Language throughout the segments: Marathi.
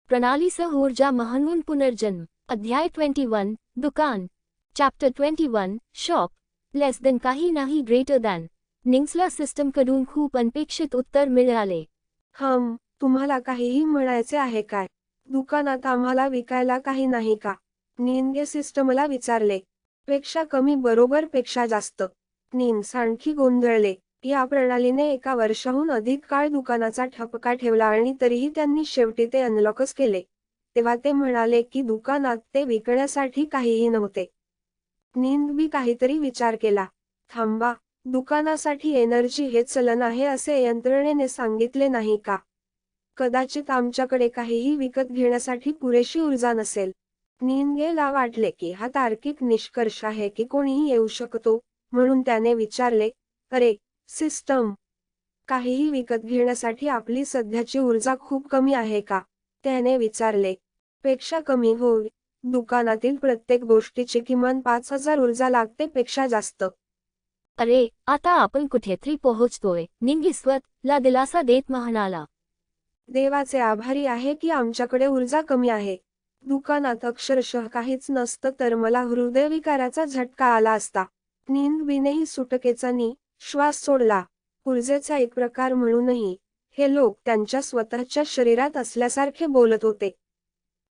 प्रणालीसह ऊर्जा म्हणून पुनर्जन्म. अध्याय 21. दुकान. चॅप्टर 21. शॉप. लेस देन काही नाही ग्रेटर दॅन. निंग्सला सिस्टमकडून खूप अनपेक्षित उत्तर मिळाले. तुम्हाला काहीही म्हणायचे आहे काय? दुकानात आम्हाला विकायला काही नाही का? निंगे सिस्टमला विचारले. पेक्षा कमी बरोबर पेक्षा जास्त. निंग्स आणखी गोंधळले. या प्रणालीने एका वर्षाहून अधिक काळ दुकानाचा ठपका ठेवला आणि तरीही त्यांनी शेवटी ते अनलॉकच केले. तेव्हा ते म्हणाले की दुकानात ते विकण्यासाठी काहीही नव्हते. निंगबी काहीतरी विचार केला. थांबा, दुकानासाठी एनर्जी हे चलन आहे असे यंत्रणेने सांगितले नाही का? कदाचित आमच्याकडे काहीही विकत घेण्यासाठी पुरेशी ऊर्जा नसेल. निंगेला वाटले की हा तार्किक निष्कर्ष आहे की कोणीही येऊ शकतो, म्हणून त्याने विचारले, अरे सिस्टम, काहीही विकत घेण्यासाठी आपली सध्याची ऊर्जा खूप कमी आहे का? त्याने विचारले. पेक्षा कमी होय. दुकानातील प्रत्येक गोष्टीची किमान 5000 ऊर्जा लागते पेक्षा जास्त. अरे, आता आपण कुठेतरी पोहोचतोय, निंगी स्वतःला दिलासा देत म्हणाला. देवाचे आभारी आहे की आमच्याकडे ऊर्जा कमी आहे. दुकानात अक्षरशः काहीच नसतं तर मला हृदयविकाराचा झटका आला असता. निंगबीनेही सुटकेचा श्वास सोडला. ऊर्जेचा एक प्रकार म्हणूनही हे लोक त्यांच्या स्वतःच्या शरीरात असल्यासारखे बोलत होते.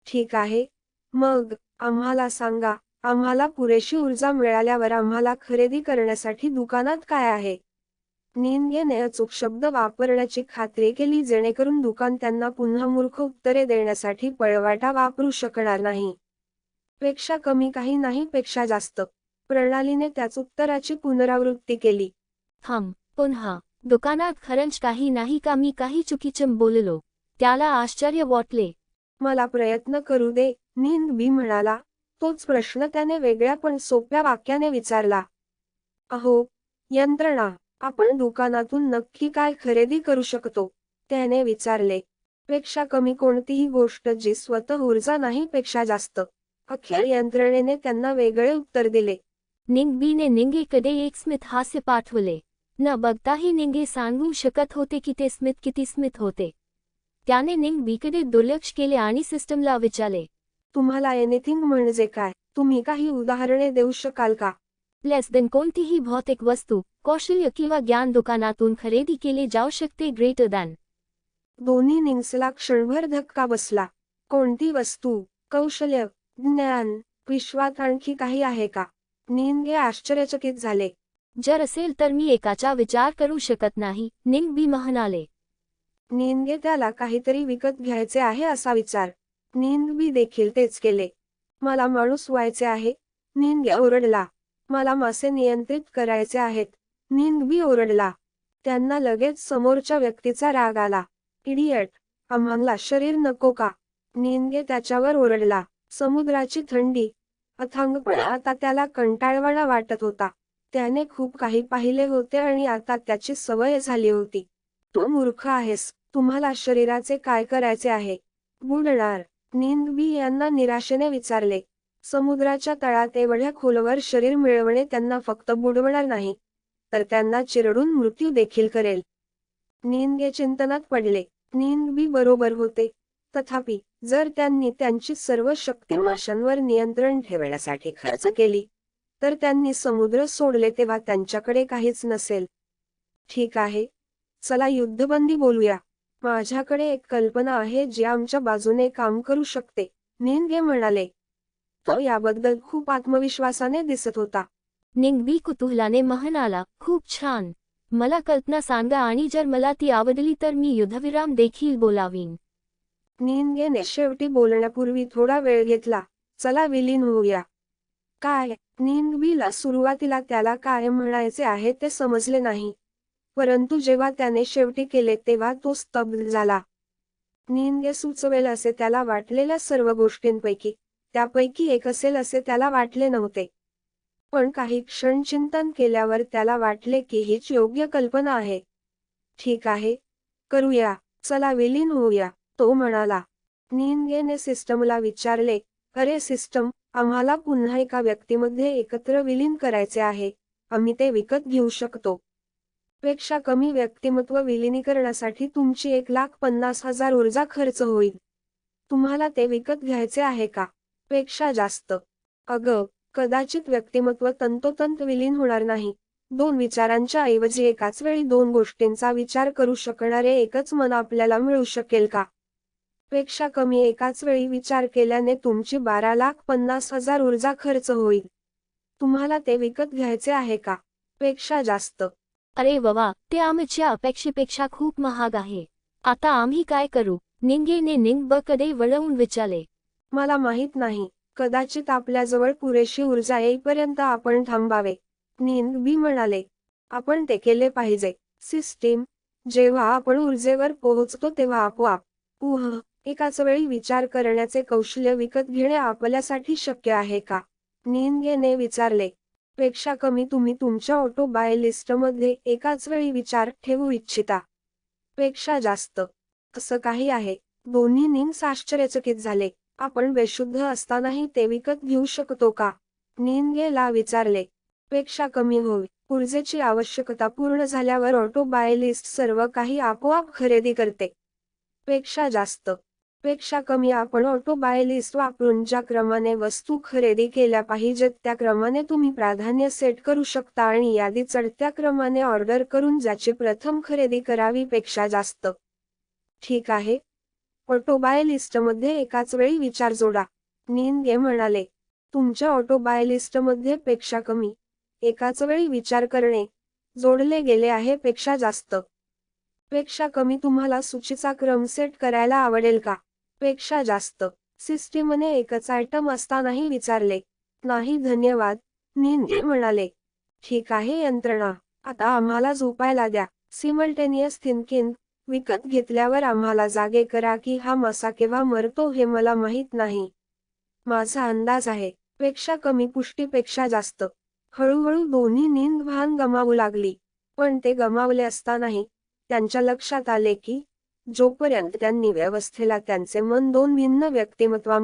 ठीक आहे, मग आम्हाला सांगा, आम्हाला पुरेशी ऊर्जा मिळाल्यावर आम्हाला खरेदी करण्यासाठी दुकानात काय आहे? निंगेने अचूक शब्द वापरण्याची खात्री केली जेणेकरून दुकान त्यांना पुन्हा मूर्ख उत्तरे देण्यासाठी पळवाटा वापरू शकणार नाही. पेक्षा कमी काही नाही पेक्षा जास्त. प्रणालीने त्याच उत्तराची पुनरावृत्ती केली. पुन्हा दुकानात खरंच काही नाही का? मी काही चुकीचं बोललो? त्याला आश्चर्य वाटले. मला प्रयत्न करू दे, निंगबी म्हणाला. तोच प्रश्न त्याने वेगळ्या पण सोप्या वाक्याने विचारला. अहो यंत्रणा, आपण दुकानातून नक्की काय खरेदी करू शकतो? त्याने विचारले. पेक्षा कमी कोणतीही गोष्ट जी स्वतः ऊर्जा नाही पेक्षा जास्त. अखेर यंत्रणेने त्यांना वेगळे उत्तर दिले. निंगबीने निंगेकडे एक स्मित हास्य पाठवले. न बघताही निंगे सांगू शकत होते की ते स्मित किती स्मित होते. त्याने निंगबीकडे दुर्लक्ष केले आणि सिस्टमला विचारले. तुम्हाला एनिथिंग म्हणजे काय? तुम्ही काही उदाहरणे देऊ शकाल का? लेस देन कोणतीही भौतिक वस्तू, कौशल्य किंवा ज्ञान दुकानातून खरेदी केले जाऊ शकते. Greater than. दोन्ही निंग्सला क्षणभर धक्का बसला. कोणती वस्तू, कौशल्य, ज्ञान, विश्वात आणखी काही आहे का? निंगे आश्चर्यचकित झाले. जर असेल तर मी एकाचा विचार करू शकत नाही, निंगबी म्हणाले. निंगे त्याला काहीतरी विकत घ्यायचे आहे असा विचार. निंगबी देखील तेच केले. मला माणूस व्हायचे आहे, निंगे ओरडला. मला मासे नियंत्रित करायचे आहेत, निंगबी ओरडला. त्यांना लगेच समोरच्या व्यक्तीचा राग आला. इडियट, आम्हाला शरीर नको का? निंगे त्याच्यावर ओरडला. समुद्राची थंडी, अथांगपणा आता त्याला कंटाळवाणा वाटत होता. त्याने खूप काही पाहिले होते आणि आता त्याची सवय झाली होती. तू मूर्ख आहेस. तुम्हाला शरीराचे काय करायचे आहे? बुडणार? निंगबी यांना निराशेने विचारले. समुद्राच्या तळात एवढ्या खोलवर शरीर मिळवणे त्यांना फक्त बुडवणार नाही, तर त्यांना चिरडून मृत्यू देखील करेल. निंगे चिंतनात पडले. निंगबी बरोबर होते. तथापि, जर त्यांनी त्यांची सर्व शक्ती माशांवर नियंत्रण ठेवण्यासाठी खर्च केली, तर त्यांनी समुद्र सोडले तेव्हा त्यांच्याकडे काहीच नसेल. ठीक आहे, चला युद्धबंदी बोलूया. माझ्याकडे एक कल्पना आहे जी आमच्या बाजूने काम करू शकते, निंगे म्हणाले. तो याबद्दल खूप आत्मविश्वासाने दिसत होता. निंगबी कुतूहलाने म्हणाला. खूप छान. मला कल्पना सांगा आणि जर मला ती आवडली तर मी युद्धविराम देखील बोलावीन. निंगेने शेवटी बोलण्यापूर्वी थोडा वेळ घेतला. चला विलीन होऊया. काय? निंगबीला सुरुवातीला त्याला काय म्हणायचे आहे ते समजले नाही. परंतु जेव्हा त्याने शेवटी केले तेव्हा तो स्तब्ध झाला. निंगे सुचवेल असे त्याला वाटलेल्या सर्व गोष्टींपैकी त्यापैकी एक असेल असे त्याला वाटले नव्हते. पण काही क्षण चिंतन केल्यावर त्याला वाटले की हीच योग्य कल्पना आहे. ठीक आहे, करूया. चला विलीन होऊया, तो म्हणाला. निंगेने सिस्टमला विचारले. अरे सिस्टम, आम्हाला पुन्हा एका व्यक्तीमध्ये एकत्र विलीन करायचे आहे. आम्ही ते विकत घेऊ शकतो. पेक्षा कमी व्यक्तिमत्व विलीनीकरणासाठी तुमची 1,50,000 ऊर्जा खर्च होईल. तुम्हाला ते विकत घ्यायचे आहे का? पेक्षा जास्त. अगं, कदाचित व्यक्तिमत्व तंतोतंत विलीन होणार नाही. दोन विचारांच्या ऐवजी एकाच वेळी दोन गोष्टींचा विचार करू शकणारे एकच मन आपल्याला मिळू शकेल का? पेक्षा कमी एकाच वेळी विचार केल्याने तुमची 12,50,000 ऊर्जा खर्च होईल. तुम्हाला ते विकत घ्यायचे आहे का? पेक्षा जास्त. अरे वा, ते आमच्या अपेक्षेपेक्षा खूप महाग आहे. आता आम्ही काय करू? निंगेने निंगबकडे वळवून विचारले. मला माहित नाही. कदाचित आपल्याजवळ पुरेशी ऊर्जा येईपर्यंत आपण थांबावे. निंगबी म्हणाले. आपण ते केले पाहिजे. सिस्टीम. जेव्हा आपण ऊर्जेवर पोहोचतो तेव्हा आपोआप एकाच वेळी विचार करण्याचे कौशल्य विकत घेणे आपल्यासाठी शक्य आहे का? निंगेने विचारले. पेक्षा कमी तुम्ही तुमच्या ऑटो बाय लिस्टमध्ये एकाच वेळी विचार ठेवू इच्छिता. पेक्षा जास्त. असं काही आहे. दोन्ही निंग्स आश्चर्यचकित झाले. आपण बेशुद्ध असतानाही ते विकत घेऊ शकतो का? निंगेला विचारले. पेक्षा कमी होईल. ऊर्जेची आवश्यकता पूर्ण झाल्यावर ऑटो बाय लिस्ट सर्व काही आपोआप खरेदी करते. पेक्षा जास्त. पेक्षा कमी आपण ऑटो बाय लिस्ट वापरून ज्या क्रमाने वस्तू खरेदी केल्या पाहिजेत त्या क्रमाने तुम्ही प्राधान्य सेट करू शकता आणि यादी चढत्या क्रमाने ऑर्डर करून ज्याची प्रथम खरेदी करावी पेक्षा जास्त. ठीक आहे. ऑटो बाय लिस्टमध्ये एकाच वेळी विचार जोडा. निंगे म्हणाले. तुमच्या ऑटो बाय लिस्टमध्ये पेक्षा कमी एकाच वेळी विचार करणे जोडले गेले आहे पेक्षा जास्त. पेक्षा कमी तुम्हाला सूचीचा क्रम सेट करायला आवडेल का? पेक्षा जास्त. सिस्टीमने एकच आयटम असतानाही विचारले. नाही धन्यवाद, निंगे म्हणाले. ठीक आहे यंत्रणा. आता आम्हाला झोपायला द्या. Simultaneous thinking. विकत घेतल्यावर आम्हाला जागे करा की हा मासा केव्हा मरतो हे मला माहीत नाही. माझा अंदाज आहे. पेक्षा कमी पुष्टीपेक्षा जास्त. हळूहळू दोन्ही निंग भान गमावू लागली. पण ते गमावले असतानाही त्यांच्या लक्षात आले की जोपर्यंत त्यांनी व्यवस्थेला त्यांचे मन दोन भिन्न व्यक्तिमत्वांमध्ये